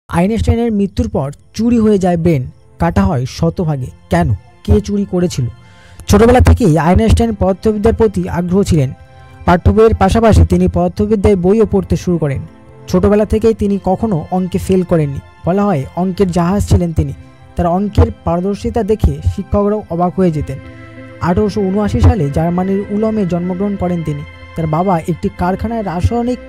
আইনস্টাইনের মৃত্যুর পর চুরি হয়ে যায় ব্রেন, কাটা হয় শতভাগে। কেন, কে চুরি করেছিল? ছোটবেলা থেকেই আইনস্টাইন পদার্থবিদ্যার প্রতি আগ্রহ ছিলেন। পাঠ্য বইয়ের পাশাপাশি তিনি পদার্থবিদ্যায় বইও পড়তে শুরু করেন। ছোটবেলা থেকেই তিনি কখনো অঙ্কে ফেল করেননি, বলা হয় অঙ্কের জাহাজ ছিলেন তিনি। তার অঙ্কের পারদর্শিতা দেখে শিক্ষকরাও অবাক হয়ে যেতেন। 1879 সালে জার্মানির উলমে জন্মগ্রহণ করেন তিনি। তার বাবা একটি রাসায়নিক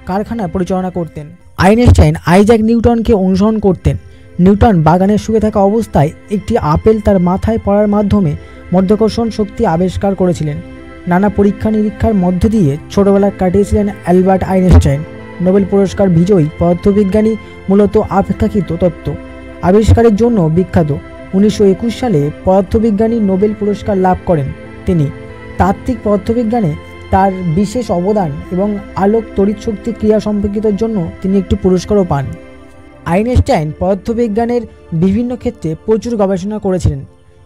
কারখানা পরিচালনা করতেন। আইনস্টাইন আইজ্যাক নিউটনকে অনুসরণ করতেন। নিউটন বাগানে শুয়ে থাকা অবস্থায় একটি আপেল তার মাথায় পড়ার মাধ্যমে মাধ্যাকর্ষণ শক্তি আবিষ্কার করেছিলেন। নানা পরীক্ষা নিরীক্ষার মধ্য দিয়ে ছোটবেলা কাটিয়েছিলেন অ্যালবার্ট আইনস্টাইন। নোবেল পুরস্কার বিজয়ী পদার্থবিজ্ঞানী, মূলত অপেক্ষাকৃত তত্ত্ব আবিষ্কারের জন্য বিখ্যাত। 1921 সালে পদার্থবিজ্ঞানী নোবেল পুরস্কার লাভ করেন তিনি। তাত্ত্বিক পদার্থবিজ্ঞানে তার বিশেষ অবদান এবং আলোক তড়িৎশক্তি ক্রিয়া সম্পর্কিতর জন্য তিনি একটি পুরস্কারও পান। আইনস্টাইন পদার্থবিজ্ঞানের বিভিন্ন ক্ষেত্রে প্রচুর গবেষণা করেছিলেন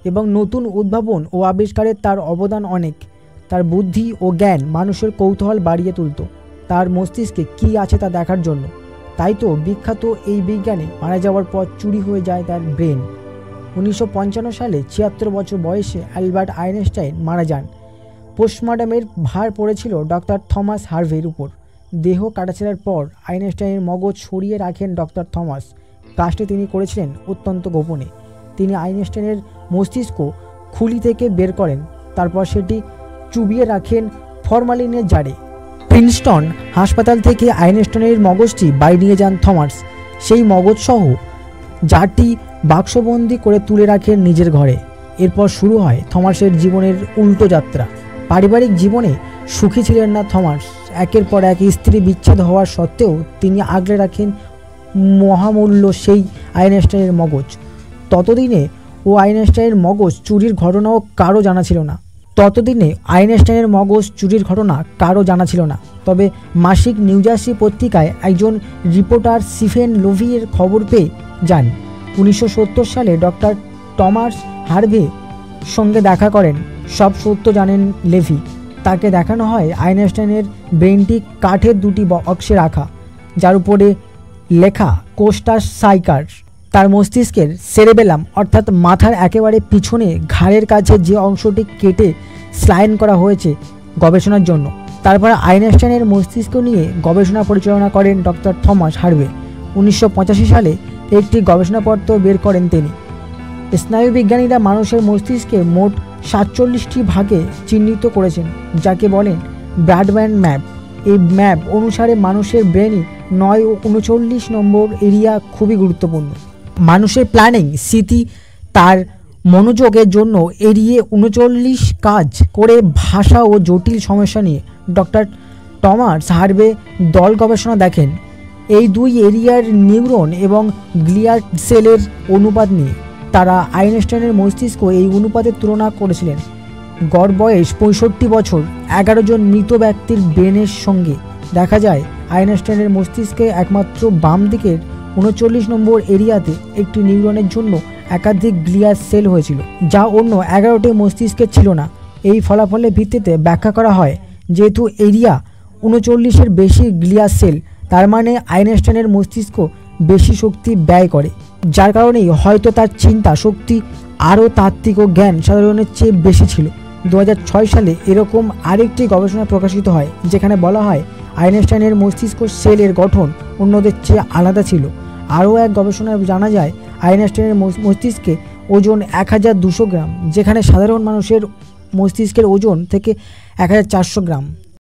এবং নতুন উদ্ভাবন ও আবিষ্কারে তার অবদান অনেক। তার বুদ্ধি ও জ্ঞান মানুষের কৌতূহল বাড়িয়ে তুলত, তার মস্তিষ্কে কী আছে তা দেখার জন্য। তাই তো বিখ্যাত এই বিজ্ঞানী মারা যাওয়ার পর চুরি হয়ে যায় তার ব্রেন। 1955 সালে 76 বছর বয়সে অ্যালবার্ট আইনস্টাইন মারা যান। পোস্টমর্টমের ভার পড়েছিল ডক্টর থমাস হার্ভের উপর। দেহ কাটাছেঁড়ার পর আইনস্টাইনের মগজ সরিয়ে রাখেন ডক্টর থমাস। কাজটি তিনি করেছিলেন অত্যন্ত গোপনে। তিনি আইনস্টাইনের মস্তিষ্ক খুলি থেকে বের করেন, তারপর সেটি চুবিয়ে রাখেন ফরমালিনের জারে। প্রিন্সটন হাসপাতাল থেকে আইনস্টাইনের মগজটি বাইরে নিয়ে যান থমাস। সেই মগজসহ জারটি বাক্সবন্দি করে তুলে রাখেন নিজের ঘরে। এরপর শুরু হয় থমাসের জীবনের উল্টো যাত্রা। পারিবারিক জীবনে সুখী ছিলেন না থমাস। একের পর এক স্ত্রী বিচ্ছেদ হওয়ার সত্ত্বেও তিনি আগলে রাখেন মহামূল্য সেই আইনস্টাইনের মগজ। ততদিনে আইনস্টাইনের মগজ চুরির ঘটনাও কারো জানা ছিল না। তবে মাসিক নিউজার্সি পত্রিকায় একজন রিপোর্টার স্টিফেন লোভি এর খবর পেয়ে যান। 1970 সালে ডক্টর টমাস হার্ভে সঙ্গে দেখা করেন। সব সত্য জানেন লেভি। তাকে দেখানো হয় আইনস্টাইনের ব্রেনটি কাঠের দুটি বক্সে রাখা, যার উপরে লেখা কোস্টাস সাইকার। তার মস্তিষ্কের সেরেবেলাম অর্থাৎ মাথার একেবারে পিছনে ঘাড়ের কাছে যে অংশটি কেটে স্লাইন করা হয়েছে গবেষণার জন্য। তারপর আইনস্টাইনের মস্তিষ্ক নিয়ে গবেষণা পরিচালনা করেন ডক্টর থমাস হার্ভে। 1985 সালে একটি গবেষণাপত্র বের করেন তিনি। স্নায়ুবিজ্ঞানীরা মানুষের মস্তিষ্কে মোট 47টি ভাগে চিহ্নিত করেছেন, যাকে বলেন ব্রাডব্যান্ড ম্যাপ। এই ম্যাপ অনুসারে মানুষের ব্রেনই 9 ও 39 নম্বর এরিয়া খুবই গুরুত্বপূর্ণ। মানুষের প্ল্যানিং, স্মৃতি, তার মনোযোগের জন্য এড়িয়ে 39 কাজ করে ভাষা ও জটিল সমস্যা নিয়ে ডক্টর টমাস হার্ভে দল গবেষণা দেখেন এই দুই এরিয়ার নিউরন এবং গ্লিয়াল সেলের অনুপাত নিয়ে। তারা আইনস্টাইনের মস্তিষ্ক এই অনুপাতের তুলনা করেছিলেন। গড় বয়স 65 বছর 11 জন মৃত ব্যক্তির ব্রেনের সঙ্গে দেখা যায় আইনস্টাইনের মস্তিষ্কে একমাত্র বাম দিকের 39 নম্বর এরিয়াতে একটি নিউরনের জন্য একাধিক গ্লিয়াল সেল হয়েছিল, যা অন্য 11টি মস্তিষ্কের ছিল না। এই ফলাফলের ভিত্তিতে ব্যাখ্যা করা হয়, যেহেতু এরিয়া 39-এর বেশি গ্লিয়াল সেল, তার মানে আইনস্টাইনের মস্তিষ্ক বেশি শক্তি ব্যয় করে, যার কারণেই হয়তো তার চিন্তা শক্তি আরও তাত্ত্বিক ও জ্ঞান সাধারণের চেয়ে বেশি ছিল। 2006 সালে এরকম আরেকটি গবেষণা প্রকাশিত হয়, যেখানে বলা হয় আইনস্টাইনের মস্তিষ্ক সেলের গঠন অন্যদের চেয়ে আলাদা ছিল। আরও এক গবেষণায় জানা যায় আইনস্টাইনের মস্তিষ্কে ওজন 1200 গ্রাম, যেখানে সাধারণ মানুষের মস্তিষ্কের ওজন থেকে 1400 গ্রাম।